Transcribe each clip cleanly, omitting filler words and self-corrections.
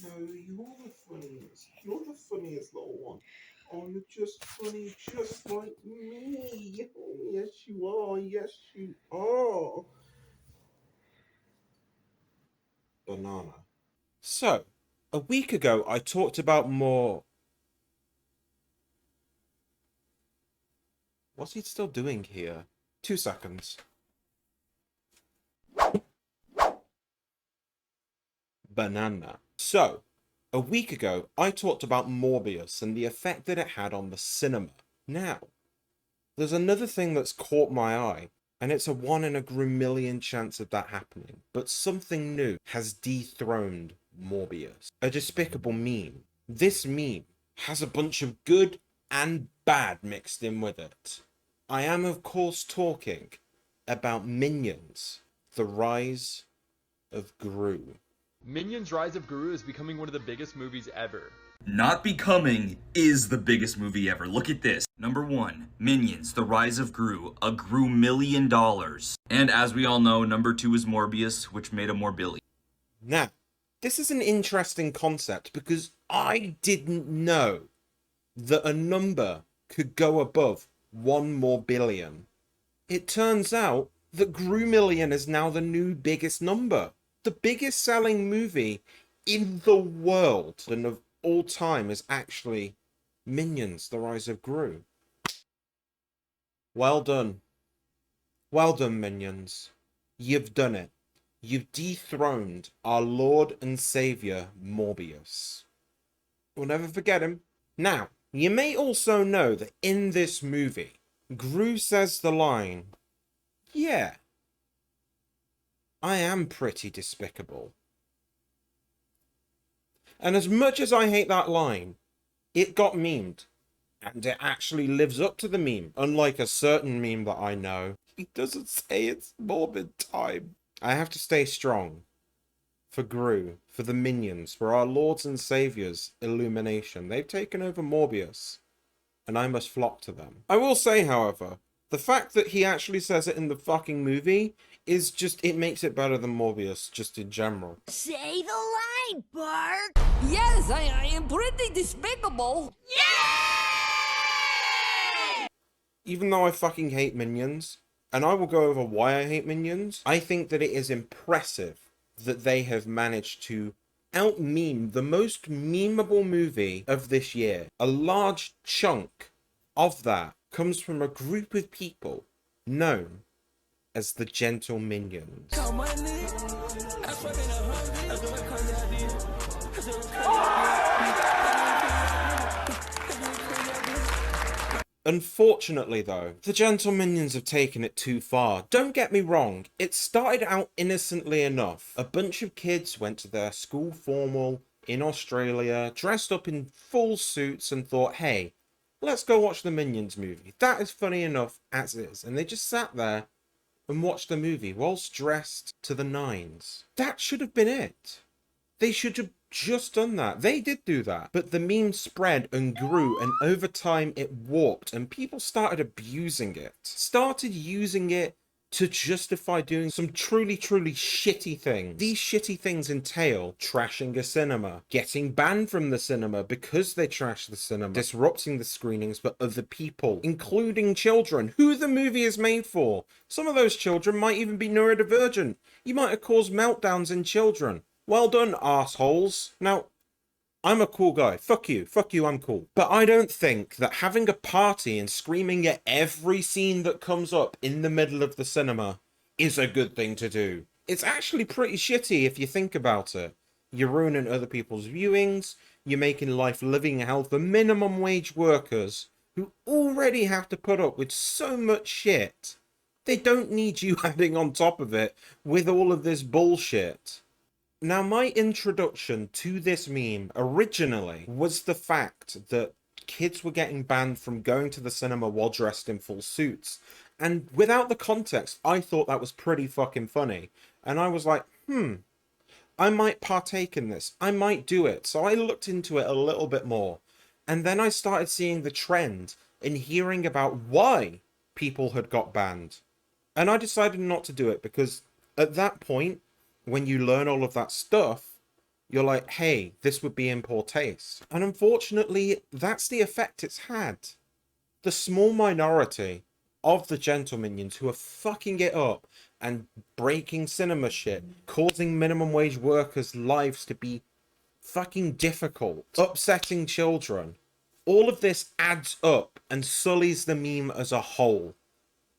No, you're the funniest. You're the funniest little one. Oh, you're just funny, just like me. Oh, yes, you are. Yes, you are. Banana. So, a week ago, I talked about more. What's he still doing here? 2 seconds. Banana. So, a week ago, I talked about Morbius and the effect that it had on the cinema. Now, there's another thing that's caught my eye, and it's a 1 in a million chance of that happening. But something new has dethroned Morbius. A despicable meme. This meme has a bunch of good and bad mixed in with it. I am, of course, talking about Minions, the Rise of Gru. Minions Rise of Gru is becoming one of the biggest movies ever. Not becoming is the biggest movie ever. Look at this. Number 1, Minions, The Rise of Gru, a Gru $1 million. And as we all know, number 2 is Morbius, which made a more billion. Now, this is an interesting concept because I didn't know that a number could go above 1 more billion. It turns out that Gru Million is now the new biggest number. The biggest selling movie in the world and of all time is actually Minions, The Rise of Gru. Well done. Well done, Minions. You've done it. You've dethroned our Lord and Saviour, Morbius. We'll never forget him. Now, you may also know that in this movie, Gru says the line, "Yeah, I am pretty despicable." And as much as I hate that line, it got memed. And it actually lives up to the meme, unlike a certain meme that I know. He doesn't say it's morbid time. I have to stay strong. For Gru, for the Minions, for our Lords and Saviours' illumination. They've taken over Morbius, and I must flock to them. I will say, however, the fact that he actually says it in the fucking movie is just, it makes it better than Morbius, just in general. Say the line, Bart! Yes, I am pretty despicable. Even though I fucking hate Minions, and I will go over why I hate Minions, I think that it is impressive that they have managed to out-meme the most memeable movie of this year. A large chunk of that comes from a group of people known as the Gentleminions. Unfortunately, though, the Gentleminions have taken it too far. Don't get me wrong, it started out innocently enough. A bunch of kids went to their school formal in Australia, dressed up in full suits and thought, hey, let's go watch the Minions movie. That is funny enough as is. And they just sat there and watched the movie whilst dressed to the nines. That should have been it. They should have just done that. They did do that. But the meme spread and grew, and over time it warped, and people started abusing it. Started using it to justify doing some truly, truly shitty things. These shitty things entail trashing a cinema, getting banned from the cinema because they trash the cinema, disrupting the screenings for other people, including children, who the movie is made for. Some of those children might even be neurodivergent. You might have caused meltdowns in children. Well done, arseholes. Now, I'm a cool guy. Fuck you, I'm cool. But I don't think that having a party and screaming at every scene that comes up in the middle of the cinema is a good thing to do. It's actually pretty shitty if you think about it. You're ruining other people's viewings, you're making life living hell for minimum wage workers who already have to put up with so much shit. They don't need you adding on top of it with all of this bullshit. Now, my introduction to this meme originally was the fact that kids were getting banned from going to the cinema while dressed in full suits. And without the context, I thought that was pretty fucking funny. And I was like, I might partake in this. I might do it. So I looked into it a little bit more. And then I started seeing the trend and hearing about why people had got banned. And I decided not to do it because at that point, when you learn all of that stuff, you're like, hey, this would be in poor taste. And unfortunately, that's the effect it's had. The small minority of the Gentleminions who are fucking it up and breaking cinema shit, causing minimum wage workers' lives to be fucking difficult, upsetting children. All of this adds up and sullies the meme as a whole.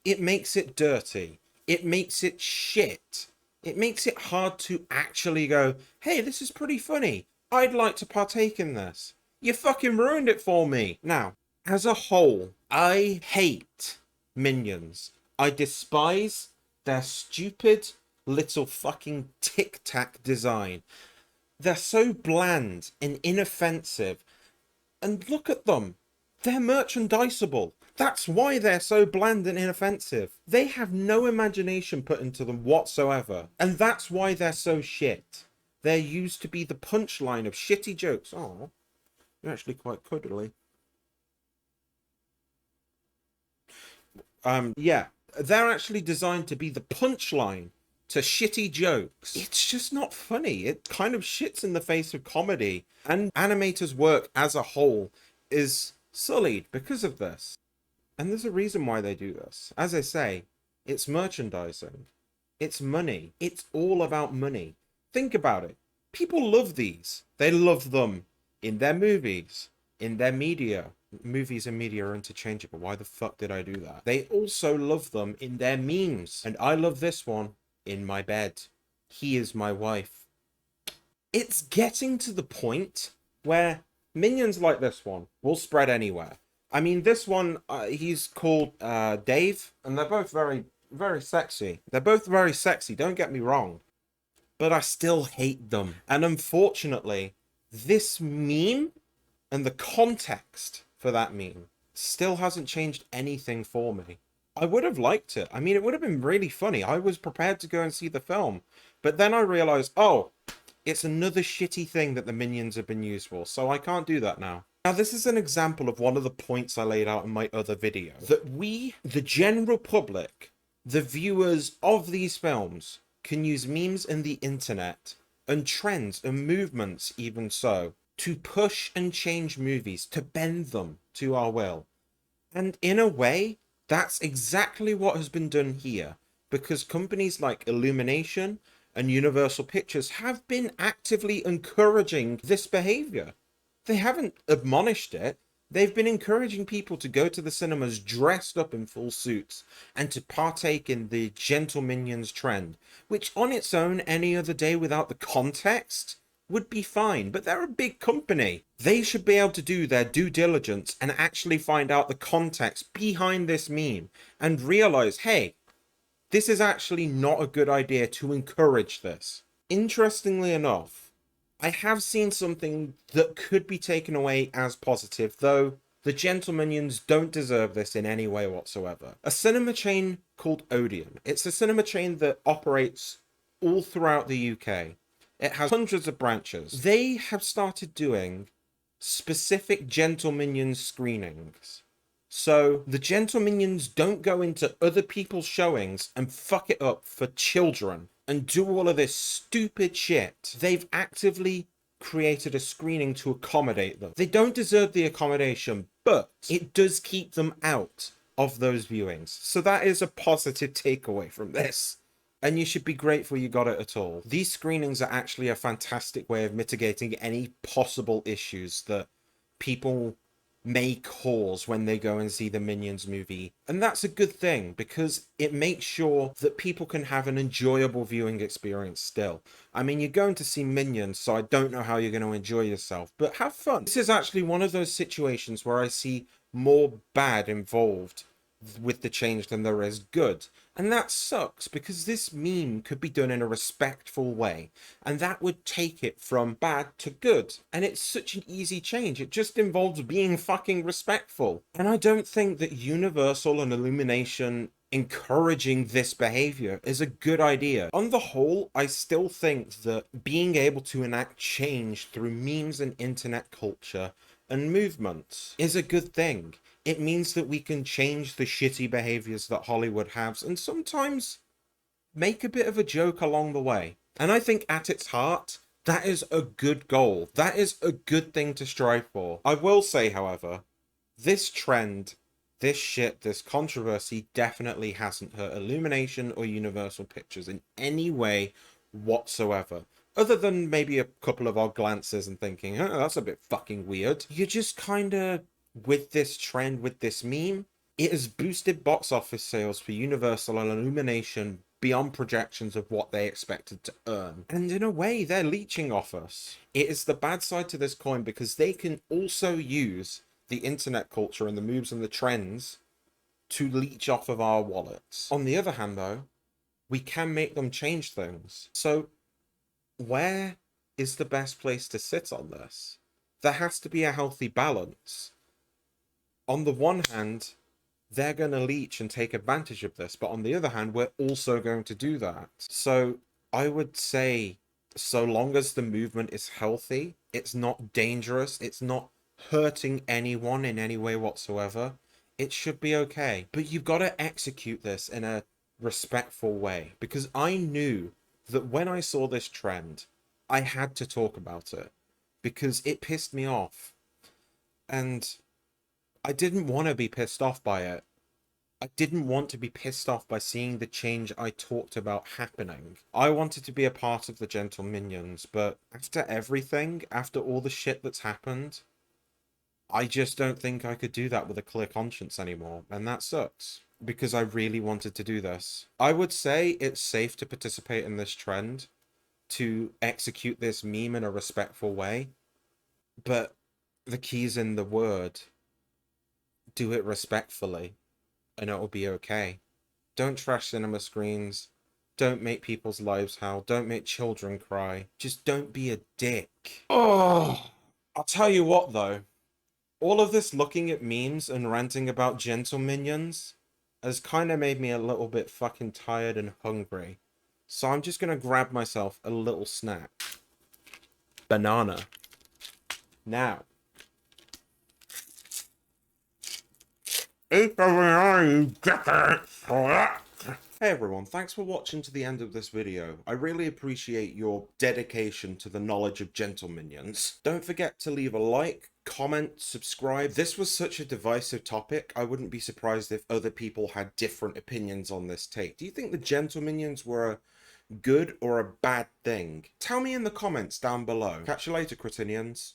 It makes it dirty. It makes it shit. It makes it hard to actually go, hey, this is pretty funny. I'd like to partake in this. You fucking ruined it for me. Now, as a whole, I hate Minions. I despise their stupid little fucking tic-tac design. They're so bland and inoffensive. And look at them. They're merchandisable. That's why they're so bland and inoffensive. They have no imagination put into them whatsoever. And that's why they're so shit. They're used to be the punchline of shitty jokes. Oh, you're actually quite cuddly. Yeah, they're actually designed to be the punchline to shitty jokes. It's just not funny. It kind of shits in the face of comedy. And animators' work as a whole is sullied because of this. And there's a reason why they do this. As I say, it's merchandising. It's money. It's all about money. Think about it. People love these. They love them in their movies, in their media. Movies and media are interchangeable. Why the fuck did I do that? They also love them in their memes. And I love this one in my bed. He is my wife. It's getting to the point where minions like this one will spread anywhere. I mean, this one, he's called Dave, and they're both very, very sexy. They're both very sexy, don't get me wrong. But I still hate them. And unfortunately, this meme and the context for that meme still hasn't changed anything for me. I would have liked it. I mean, it would have been really funny. I was prepared to go and see the film. But then I realized, oh, it's another shitty thing that the Minions have been used for, so I can't do that now. Now, this is an example of one of the points I laid out in my other video. That we, the general public, the viewers of these films, can use memes and the internet, and trends and movements even so, to push and change movies, to bend them to our will. And in a way, that's exactly what has been done here, because companies like Illumination and Universal Pictures have been actively encouraging this behavior. They haven't admonished it. They've been encouraging people to go to the cinemas dressed up in full suits and to partake in the Gentleminions trend, which on its own, any other day without the context, would be fine. But they're a big company. They should be able to do their due diligence and actually find out the context behind this meme and realize, hey, this is actually not a good idea to encourage this. Interestingly enough, I have seen something that could be taken away as positive, though the Gentleminions don't deserve this in any way whatsoever. A cinema chain called Odeon. It's a cinema chain that operates all throughout the UK. It has hundreds of branches. They have started doing specific Gentleminions screenings. So the Gentleminions don't go into other people's showings and fuck it up for children and do all of this stupid shit. They've actively created a screening to accommodate them. They don't deserve the accommodation, but it does keep them out of those viewings. So that is a positive takeaway from this. And you should be grateful you got it at all. These screenings are actually a fantastic way of mitigating any possible issues that people may cause when they go and see the Minions movie. And that's a good thing, because it makes sure that people can have an enjoyable viewing experience still. I mean, you're going to see Minions, so I don't know how you're going to enjoy yourself, but have fun. This is actually one of those situations where I see more bad involved with the change than there is good. And that sucks, because this meme could be done in a respectful way, and that would take it from bad to good. And it's such an easy change. It just involves being fucking respectful. And I don't think that Universal and Illumination encouraging this behavior is a good idea. On the whole, I still think that being able to enact change through memes and internet culture and movements is a good thing. It means that we can change the shitty behaviors that Hollywood has and sometimes make a bit of a joke along the way. And I think at its heart, That is a good goal. That is a good thing to strive for. I will say, however, this trend, this shit, this controversy definitely hasn't hurt Illumination or Universal Pictures in any way whatsoever. Other than maybe a couple of odd glances and thinking, oh, that's a bit fucking weird. You're just kind of, with this trend, with this meme, it has boosted box office sales for Universal and Illumination beyond projections of what they expected to earn. And in a way, they're leeching off us. It is the bad side to this coin because they can also use the internet culture and the moves and the trends to leech off of our wallets. On the other hand, though, we can make them change things. So where is the best place to sit on this? There has to be a healthy balance. On the one hand, they're going to leech and take advantage of this, but on the other hand, we're also going to do that. So I would say, so long as the movement is healthy, it's not dangerous, it's not hurting anyone in any way whatsoever, it should be okay. But you've got to execute this in a respectful way, because I knew that when I saw this trend, I had to talk about it because it pissed me off. And I didn't want to be pissed off by it. I didn't want to be pissed off by seeing the change I talked about happening. I wanted to be a part of the Gentleminions, but after everything, after all the shit that's happened, I just don't think I could do that with a clear conscience anymore, and that sucks. Because I really wanted to do this. I would say it's safe to participate in this trend, to execute this meme in a respectful way, but the key's in the word. Do it respectfully, and it'll be okay. Don't trash cinema screens. Don't make people's lives hell. Don't make children cry. Just don't be a dick. Oh, I'll tell you what though. All of this looking at memes and ranting about Gentleminions has kind of made me a little bit fucking tired and hungry. So I'm just going to grab myself a little snack. Banana. Now. Eat the banana, you dickhead. Hey everyone, thanks for watching to the end of this video. I really appreciate your dedication to the knowledge of Gentleminions. Don't forget to leave a like, comment, subscribe. This was such a divisive topic, I wouldn't be surprised if other people had different opinions on this take. Do you think the Gentleminions were a good or a bad thing? Tell me in the comments down below. Catch you later, Cretinians.